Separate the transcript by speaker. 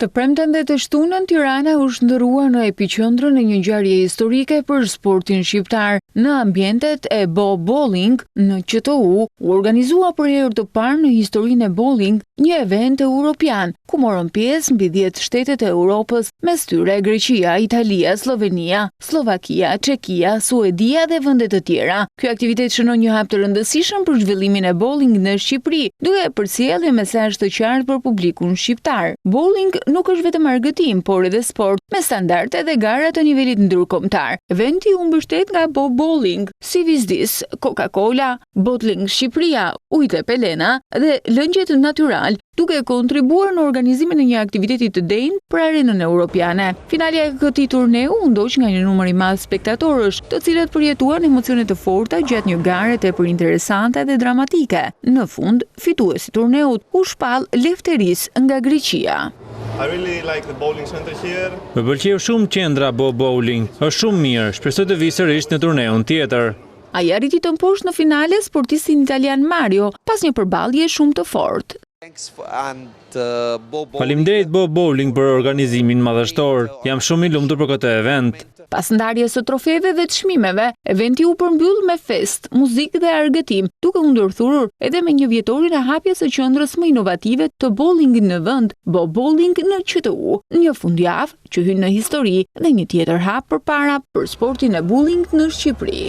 Speaker 1: Të premten dhe të shtunën Tirana u shndërrua në epiqendrën e një ngjarje historike për sportin shqiptar. Në ambientet e Bo Bowling në QTU u organizua për herë të parë në historinë e bowling një event europian, ku morën pjesë mbi 10 shtetet e Europës, mes tyre Greqia, Italia, Slovenia, Slovakia, Çekia, Suedia dhe vende të tjera. Ky aktivitet shënon një hap të rëndësishëm për zhvillimin e bowling në Shqipëri, duke përcjellë një mesazh të qartë për publikun shqiptar. Bowling nuk është vetëm argëtim, por edhe sport me standarde dhe gara të nivelit ndërkombëtar. Eventi u mbështet nga Bo Bowling, si vizdis, Coca-Cola, Bottling Shqipëria, Ujtë Pelena dhe lëngjet natyral, duke kontribuar në organizimin e një aktiviteti të denjë për arenën europiane. Finalja e këtij turneu u ndoq nga një numër i madh spektatorësh, të cilët përjetuan emocione të forta gjatë një gare tepër interesante dhe dramatike. Në fund, fituesi i turneut u shpall Lefteris nga Greqia.
Speaker 2: I really like the bowling center here.
Speaker 3: Më pëlqeu shumë qendra Bo Bowling. Është shumë mirë. Shpresoj të vi sërish në turneun tjetër.
Speaker 1: Ai arriti të mposhtë në finale sportistin italian Mario, pas një përballje shumë të fortë.
Speaker 3: Faleminderit Bo Bowling për organizimin madhështor. Jam shumë i lumtur për këtë event.
Speaker 1: Pas ndarjes së trofeve dhe të çmimeve, eventi u përmbyll me fest, muzikë dhe argëtim, duke u ndërthurur edhe me një vjetorin e hapjes së qendrës më inovative të bowlingit në vend, Bo Bowling në QTU. Një fundjavë që hyn në histori dhe një tjetër hap përpara për sportin e bowling në Shqipëri.